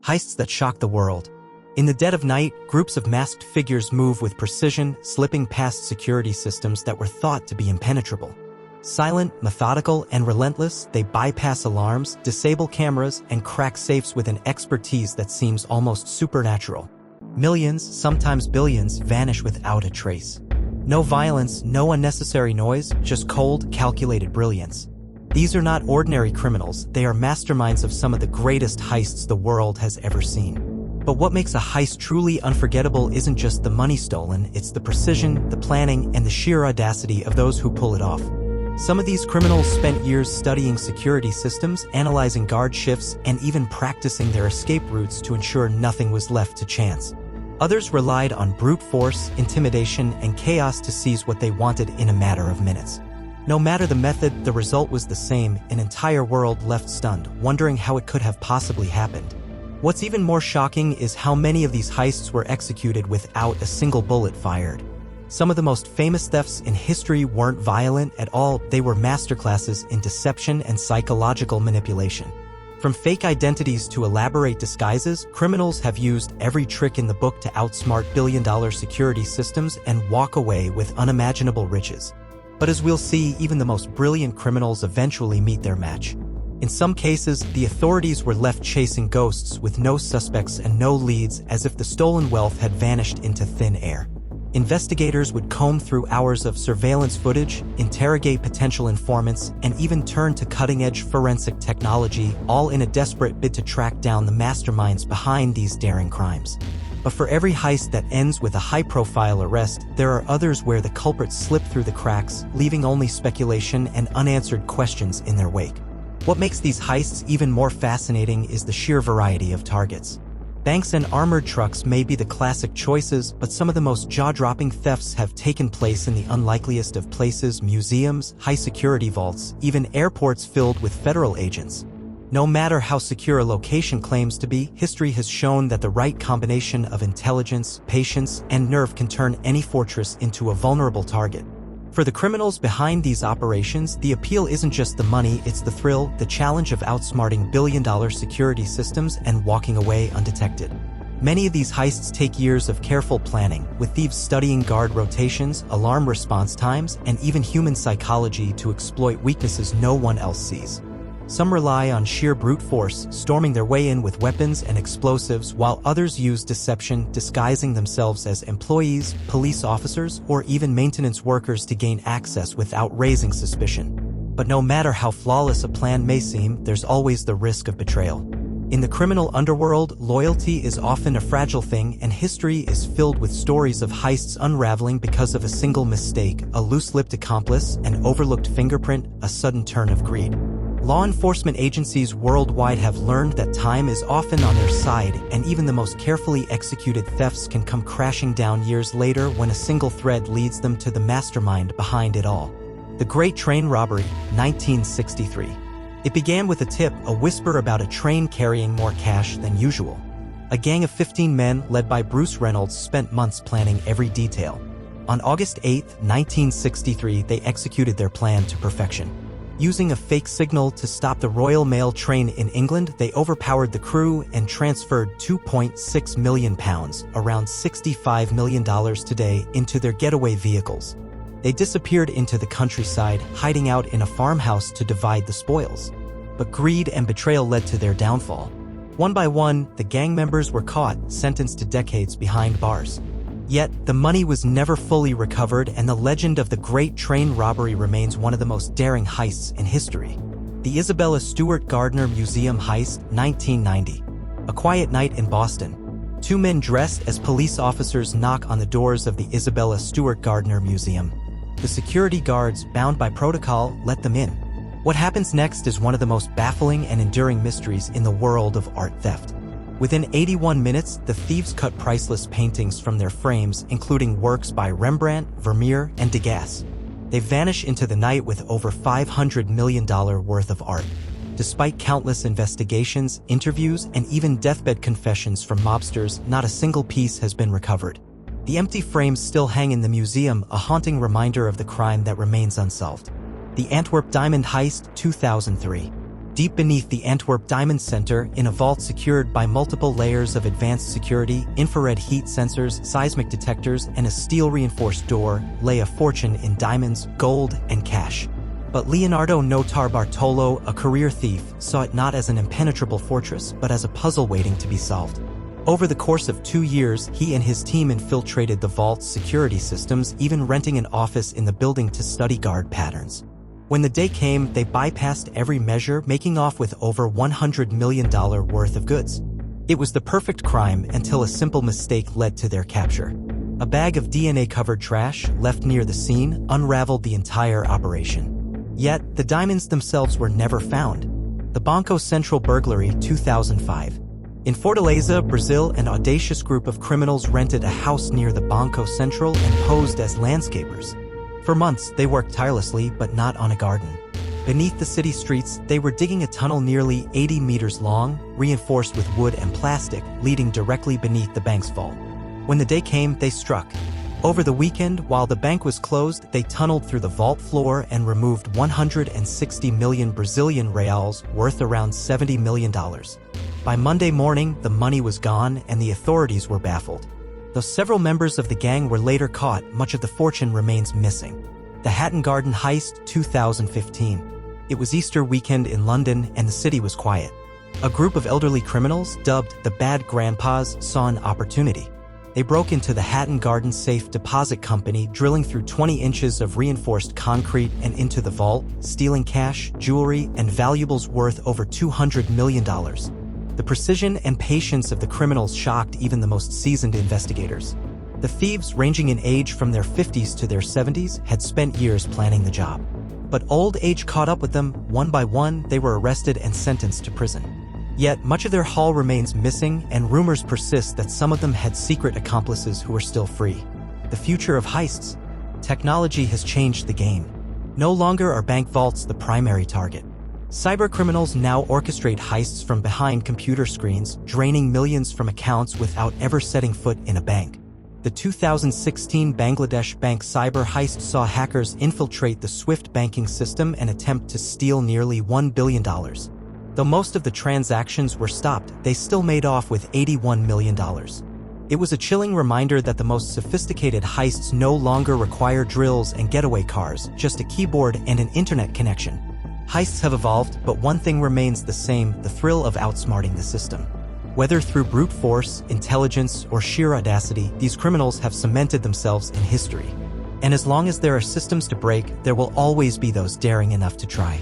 heists that shock the world. In the dead of night, groups of masked figures move with precision, slipping past security systems that were thought to be impenetrable. Silent, methodical, and relentless, they bypass alarms, disable cameras, and crack safes with an expertise that seems almost supernatural. Millions, sometimes billions, vanish without a trace. No violence, no unnecessary noise, just cold, calculated brilliance. These are not ordinary criminals, they are masterminds of some of the greatest heists the world has ever seen. But what makes a heist truly unforgettable isn't just the money stolen, it's the precision, the planning, and the sheer audacity of those who pull it off. Some of these criminals spent years studying security systems, analyzing guard shifts, and even practicing their escape routes to ensure nothing was left to chance. Others relied on brute force, intimidation, and chaos to seize what they wanted in a matter of minutes. No matter the method, the result was the same: an entire world left stunned, wondering how it could have possibly happened. What's even more shocking is how many of these heists were executed without a single bullet fired. Some of the most famous thefts in history weren't violent at all, they were masterclasses in deception and psychological manipulation. From fake identities to elaborate disguises, criminals have used every trick in the book to outsmart billion-dollar security systems and walk away with unimaginable riches. But as we'll see, even the most brilliant criminals eventually meet their match. In some cases, the authorities were left chasing ghosts with no suspects and no leads, as if the stolen wealth had vanished into thin air. Investigators would comb through hours of surveillance footage, interrogate potential informants, and even turn to cutting-edge forensic technology, all in a desperate bid to track down the masterminds behind these daring crimes. But for every heist that ends with a high-profile arrest, there are others where the culprits slip through the cracks, leaving only speculation and unanswered questions in their wake. What makes these heists even more fascinating is the sheer variety of targets. Banks and armored trucks may be the classic choices, but some of the most jaw-dropping thefts have taken place in the unlikeliest of places: museums, high-security vaults, even airports filled with federal agents. No matter how secure a location claims to be, history has shown that the right combination of intelligence, patience, and nerve can turn any fortress into a vulnerable target. For the criminals behind these operations, the appeal isn't just the money, it's the thrill, the challenge of outsmarting billion-dollar security systems and walking away undetected. Many of these heists take years of careful planning, with thieves studying guard rotations, alarm response times, and even human psychology to exploit weaknesses no one else sees. Some rely on sheer brute force, storming their way in with weapons and explosives, while others use deception, disguising themselves as employees, police officers, or even maintenance workers to gain access without raising suspicion. But no matter how flawless a plan may seem, there's always the risk of betrayal. In the criminal underworld, loyalty is often a fragile thing, and history is filled with stories of heists unraveling because of a single mistake, a loose-lipped accomplice, an overlooked fingerprint, a sudden turn of greed. Law enforcement agencies worldwide have learned that time is often on their side, and even the most carefully executed thefts can come crashing down years later when a single thread leads them to the mastermind behind it all. The Great Train Robbery, 1963. It began with a tip, a whisper about a train carrying more cash than usual. A gang of 15 men, led by Bruce Reynolds, spent months planning every detail. On August 8, 1963, they executed their plan to perfection. Using a fake signal to stop the Royal Mail train in England, they overpowered the crew and transferred £2.6 million, around $65 million today, into their getaway vehicles. They disappeared into the countryside, hiding out in a farmhouse to divide the spoils. But greed and betrayal led to their downfall. One by one, the gang members were caught, sentenced to decades behind bars. Yet, the money was never fully recovered, and the legend of the Great Train Robbery remains one of the most daring heists in history. The Isabella Stewart Gardner Museum Heist, 1990. A quiet night in Boston. Two men dressed as police officers knock on the doors of the Isabella Stewart Gardner Museum. The security guards, bound by protocol, let them in. What happens next is one of the most baffling and enduring mysteries in the world of art theft. Within 81 minutes, the thieves cut priceless paintings from their frames, including works by Rembrandt, Vermeer, and Degas. They vanish into the night with over $500 million worth of art. Despite countless investigations, interviews, and even deathbed confessions from mobsters, not a single piece has been recovered. The empty frames still hang in the museum, a haunting reminder of the crime that remains unsolved. The Antwerp Diamond Heist, 2003. Deep beneath the Antwerp Diamond Center, in a vault secured by multiple layers of advanced security, infrared heat sensors, seismic detectors, and a steel-reinforced door, lay a fortune in diamonds, gold, and cash. But Leonardo Notar Bartolo, a career thief, saw it not as an impenetrable fortress, but as a puzzle waiting to be solved. Over the course of 2 years, he and his team infiltrated the vault's security systems, even renting an office in the building to study guard patterns. When the day came, they bypassed every measure, making off with over $100 million worth of goods. It was the perfect crime until a simple mistake led to their capture. A bag of DNA-covered trash, left near the scene, unraveled the entire operation. Yet, the diamonds themselves were never found. The Banco Central burglary, 2005. In Fortaleza, Brazil, an audacious group of criminals rented a house near the Banco Central and posed as landscapers. For months, they worked tirelessly, but not on a garden. Beneath the city streets, they were digging a tunnel nearly 80 meters long, reinforced with wood and plastic, leading directly beneath the bank's vault. When the day came, they struck. Over the weekend, while the bank was closed, they tunneled through the vault floor and removed 160 million Brazilian reals, worth around $70 million. By Monday morning, the money was gone and the authorities were baffled. Though several members of the gang were later caught, much of the fortune remains missing. The Hatton Garden Heist, 2015. It was Easter weekend in London and the city was quiet. A group of elderly criminals, dubbed the Bad Grandpas, saw an opportunity. They broke into the Hatton Garden Safe Deposit Company, drilling through 20 inches of reinforced concrete and into the vault, stealing cash, jewelry, and valuables worth over $200 million. The precision and patience of the criminals shocked even the most seasoned investigators. The thieves, ranging in age from their 50s to their 70s, had spent years planning the job. But old age caught up with them. One by one, they were arrested and sentenced to prison. Yet, much of their haul remains missing, and rumors persist that some of them had secret accomplices who are still free. The future of heists. Technology has changed the game. No longer are bank vaults the primary target. Cybercriminals now orchestrate heists from behind computer screens, draining millions from accounts without ever setting foot in a bank. The 2016 Bangladesh bank cyber heist saw hackers infiltrate the SWIFT banking system and attempt to steal nearly $1 billion. Though most of the transactions were stopped, they still made off with $81 million. It was a chilling reminder that the most sophisticated heists no longer require drills and getaway cars, just a keyboard and an internet connection. Heists have evolved, but one thing remains the same: the thrill of outsmarting the system. Whether through brute force, intelligence, or sheer audacity, these criminals have cemented themselves in history. And as long as there are systems to break, there will always be those daring enough to try.